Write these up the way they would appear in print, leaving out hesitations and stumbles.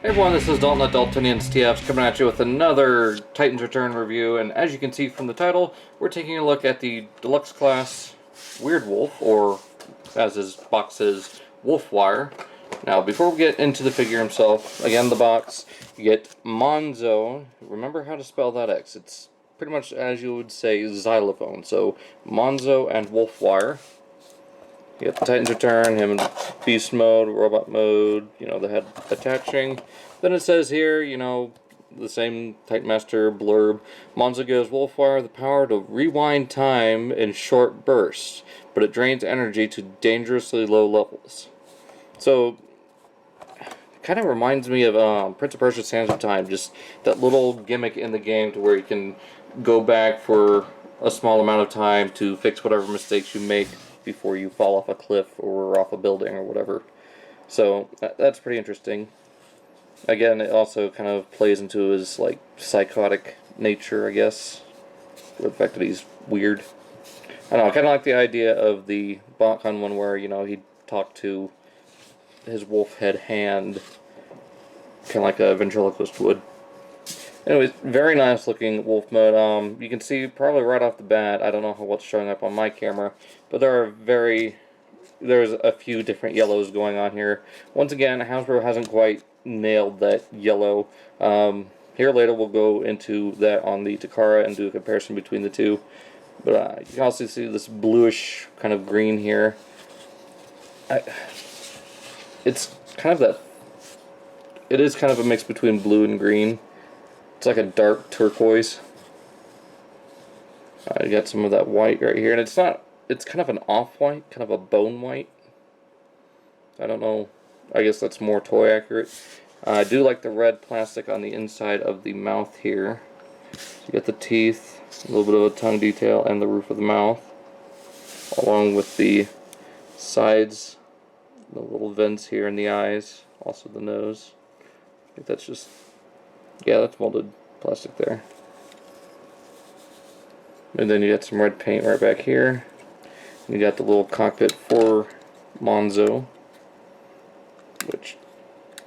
Hey everyone, this is Dalton at Daltonians TFs coming at you with another Titans Return review, and as you can see from the title, we're taking a look at the Deluxe Class Weirdwolf, or as his box says, Wolfwire. Now, before we get into the figure himself, again the box, you get Monzo. Remember how to spell that X. It's pretty much as you would say xylophone, so Monzo and Wolfwire. You get the Titans Return, him in Beast Mode, Robot Mode, the head attaching. Then it says here, the same Titan Master blurb. Monzo gives Wolfwire the power to rewind time in short bursts, but it drains energy to dangerously low levels. So, kind of reminds me of Prince of Persia: Sands of Time, just that little gimmick in the game to where you can go back for a small amount of time to fix whatever mistakes you make before you fall off a cliff or off a building or whatever. So that's pretty interesting. Again, it also kind of plays into his psychotic nature, I guess, with the fact that he's weird. I don't know, I kind of like the idea of the Bonkan one where, he'd talk to his wolf head hand, kind of like a ventriloquist would. Anyways, very nice looking wolf mode. You can see probably right off the bat, I don't know what's showing up on my camera, but there's a few different yellows going on here. Once again, Hasbro hasn't quite nailed that yellow. Here later we'll go into that on the Takara and do a comparison between the two. But you can also see this bluish kind of green here. It's kind of that. It is kind of a mix between blue and green. It's like a dark turquoise. You got some of that white right here, and it's kind of an off-white, kind of a bone white. I don't know, I guess that's more toy accurate. I do like the red plastic on the inside of the mouth here. So you got the teeth, a little bit of a tongue detail, and the roof of the mouth, along with the sides, the little vents here in the eyes, also the nose. I think that's just, yeah, that's molded plastic there. And then you got some red paint right back here. You got the little cockpit for Monzo, which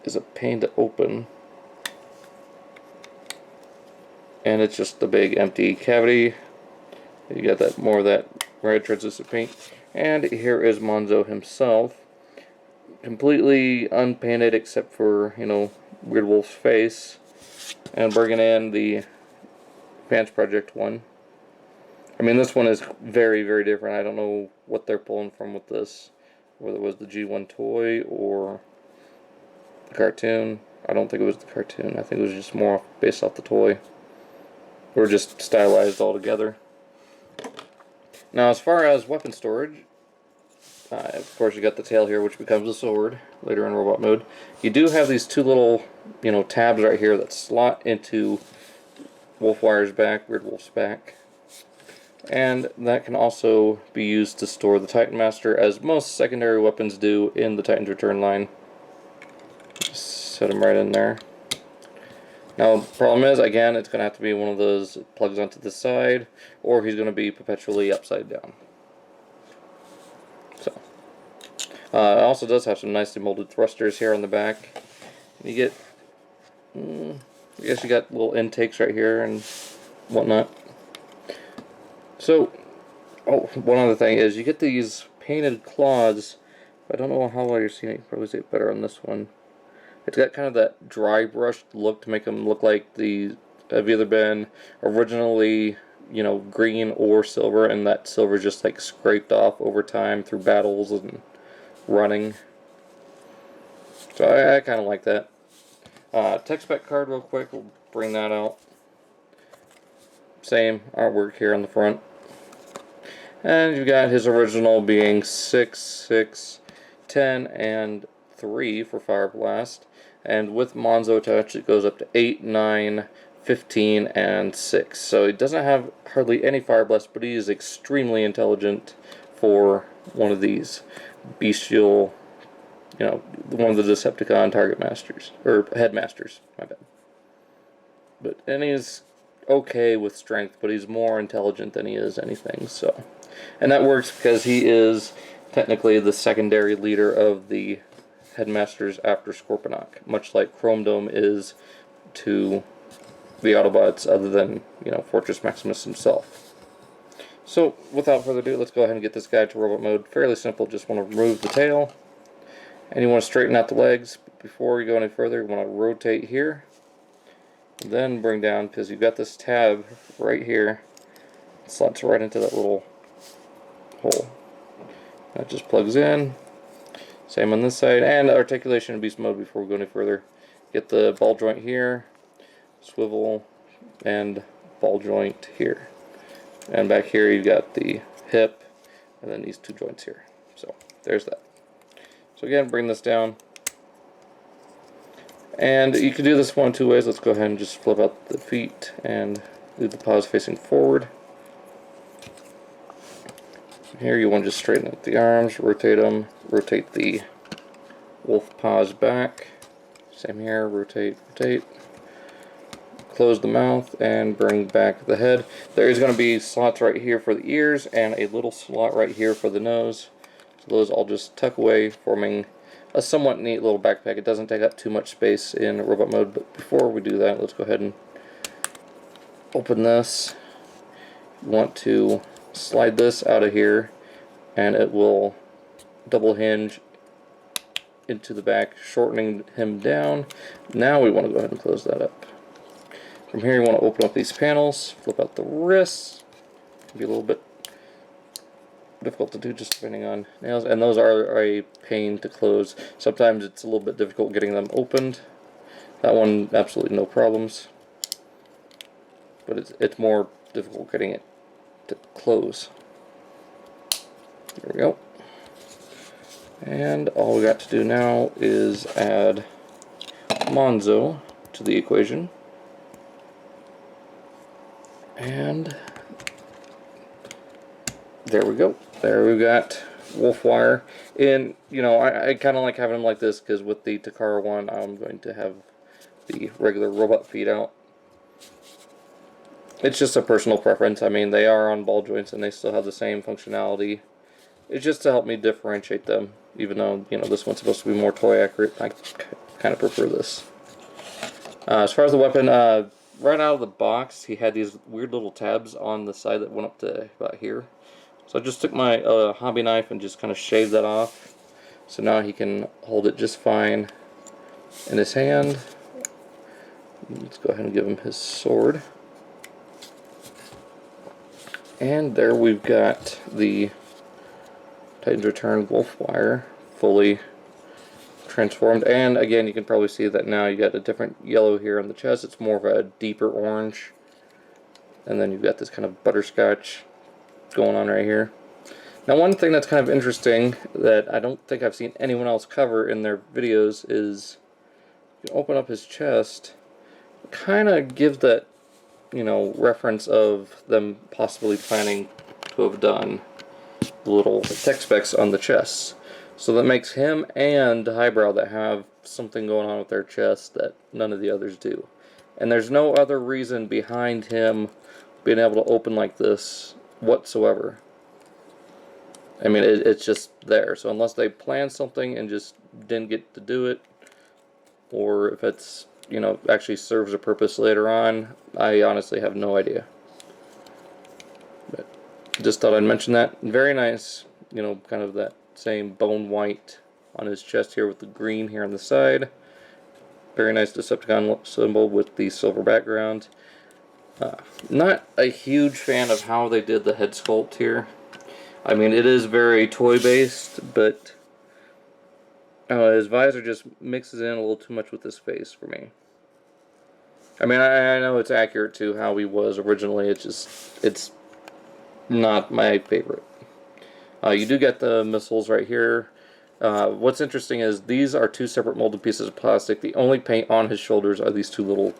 is a pain to open. And it's just the big empty cavity. You got that more of that red translucent paint. And here is Monzo himself, completely unpainted except for, Weirdwolf's face. And bringing in the Fans Project one. I mean, this one is very, very different. I don't know what they're pulling from with this. Whether it was the G1 toy or the cartoon. I don't think it was the cartoon. I think it was just more based off the toy. Or just stylized altogether. Now, as far as weapon storage, of course you got the tail here, which becomes a sword later in robot mode. You do have these two little, tabs right here that slot into Wolfwire's back, Weirdwolf's back. And that can also be used to store the Titan Master, as most secondary weapons do in the Titans Return line. Just set them right in there. Now, the problem is, again, it's going to have to be one of those that plugs onto the side, or he's going to be perpetually upside down. So, it also does have some nicely molded thrusters here on the back. You get, I guess you got little intakes right here and whatnot. So, one other thing is you get these painted claws. I don't know how well you're seeing it. You can probably see it better on this one. It's got kind of that dry brushed look to make them look like have either been originally, green or silver, and that silver just scraped off over time through battles and running. So I kind of like that. Tech spec card real quick. We'll bring that out. Same artwork here on the front. And you've got his original being 6, 6, 10, and 3 for Fire Blast. And with Monzo attached, it goes up to 8, 9, 15, and 6. So he doesn't have hardly any Fire Blast, but he is extremely intelligent for one of these bestial, one of the Decepticon target masters, or headmasters, my bad. And he's okay with strength, but he's more intelligent than he is anything, so. And that works because he is technically the secondary leader of the headmasters after Scorponok, much like Chrome Dome is to the Autobots, other than, you know, Fortress Maximus himself. So, without further ado, let's go ahead and get this guy to robot mode. Fairly simple, just want to remove the tail, and you want to straighten out the legs. But before you go any further, you want to rotate here, then bring down, because you've got this tab right here. It slots right into that little hole. That just plugs in. Same on this side, and articulation in beast mode before we go any further. Get the ball joint here, swivel, and ball joint here. And back here you've got the hip, and then these two joints here. So there's that. So again, bring this down. And you can do this one of two ways. Let's go ahead and just flip out the feet and leave the paws facing forward. Here you want to just straighten out the arms, rotate them, rotate the wolf paws back. Same here, rotate, rotate. Close the mouth and bring back the head. There is going to be slots right here for the ears and a little slot right here for the nose. So those all just tuck away, forming a somewhat neat little backpack. It doesn't take up too much space in robot mode, but before we do that, let's go ahead and open this. You want to slide this out of here, and it will double hinge into the back, shortening him down. Now we want to go ahead and close that up. From here, you want to open up these panels, flip out the wrists. It can be a little bit difficult to do just depending on nails, and those are a pain to close. Sometimes it's a little bit difficult getting them opened. That one, absolutely no problems, but it's more difficult getting it to close. There we go. And all we got to do now is add Monzo to the equation. And there we go. There we got Wolfwire. And, you know, I kind of like having them like this, because with the Takara one, I'm going to have the regular robot feet out. It's just a personal preference. I mean, they are on ball joints and they still have the same functionality. It's just to help me differentiate them, even though, you know, this one's supposed to be more toy accurate. I kind of prefer this. As far as the weapon, right out of the box, he had these weird little tabs on the side that went up to about here. So I just took my hobby knife and just kind of shaved that off. So now he can hold it just fine in his hand. Let's go ahead and give him his sword. And there we've got the Titans Return Wolfwire fully transformed. And again, you can probably see that now you got a different yellow here on the chest. It's more of a deeper orange. And then you've got this kind of butterscotch going on right here. Now, one thing that's kind of interesting that I don't think I've seen anyone else cover in their videos is you can open up his chest, kind of give that, you know, reference of them possibly planning to have done the little tech specs on the chest. So that makes him and Highbrow that have something going on with their chest that none of the others do. And there's no other reason behind him being able to open like this whatsoever. I mean, it's just there. So unless they planned something and just didn't get to do it, or if it's, you know, actually serves a purpose later on, I honestly have no idea. But just thought I'd mention that. Very nice, you know, kind of that same bone white on his chest here with the green here on the side. Very nice Decepticon symbol with the silver background. Not a huge fan of how they did the head sculpt here. I mean, it is very toy based, but his visor just mixes in a little too much with his face for me. I mean, I know it's accurate to how he was originally. It's not my favorite. You do get the missiles right here. What's interesting is these are two separate molded pieces of plastic. The only paint on his shoulders are these two little,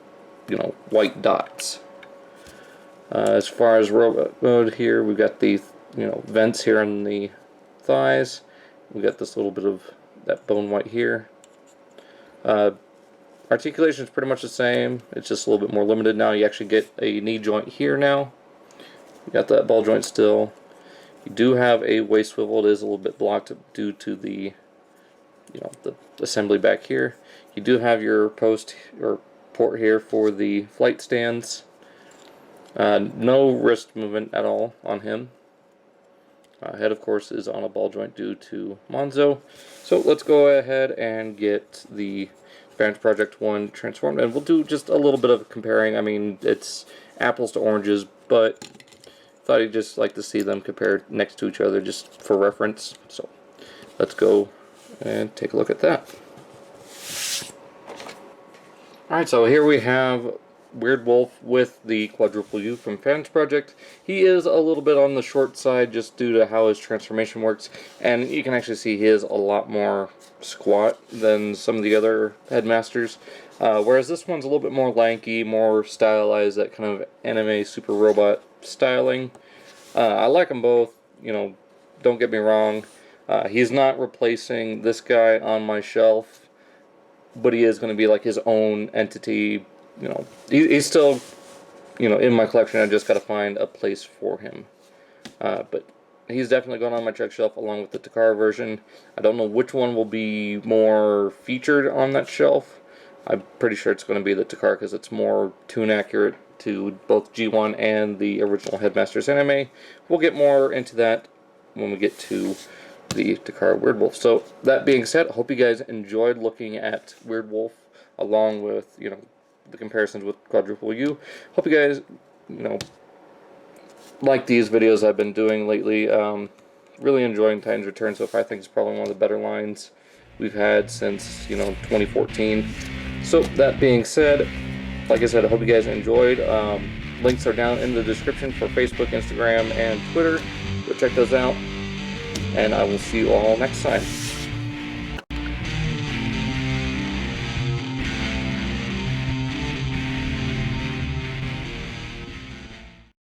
you know, white dots. As far as robot mode here, we've got the, you know, vents here on the thighs. We got this little bit of that bone white here. Articulation is pretty much the same. It's just a little bit more limited now. You actually get a knee joint here now. You got that ball joint still. You do have a waist swivel. It is a little bit blocked due to the the assembly back here. You do have your post or port here for the flight stands. No wrist movement at all on him. Head, of course, is on a ball joint due to Monzo. So let's go ahead and get the Banner Project 1 transformed, and we'll do just a little bit of comparing. I mean, it's apples to oranges, but thought you'd just like to see them compared next to each other just for reference. So let's go and take a look at that. Alright, so here we have Weirdwolf with the quadruple U from Banner Project. He is a little bit on the short side just due to how his transformation works, and you can actually see he is a lot more squat than some of the other headmasters. Whereas this one's a little bit more lanky, more stylized, that kind of anime super robot styling. I like them both, don't get me wrong. He's not replacing this guy on my shelf, but he is going to be like his own entity. He's still, in my collection. I just got to find a place for him. But he's definitely going on my check shelf along with the Takara version. I don't know which one will be more featured on that shelf. I'm pretty sure it's going to be the Takara because it's more tune accurate to both G1 and the original Headmasters anime. We'll get more into that when we get to the Takara Weirdwolf. So that being said, I hope you guys enjoyed looking at Weirdwolf along with, the comparisons with quadruple U. Hope you guys, like these videos I've been doing lately. Really enjoying Titan's Return so far. I think it's probably one of the better lines we've had since, 2014. So that being said, like I said, I hope you guys enjoyed. Links are down in the description for Facebook, Instagram, and Twitter. Go check those out. And I will see you all next time.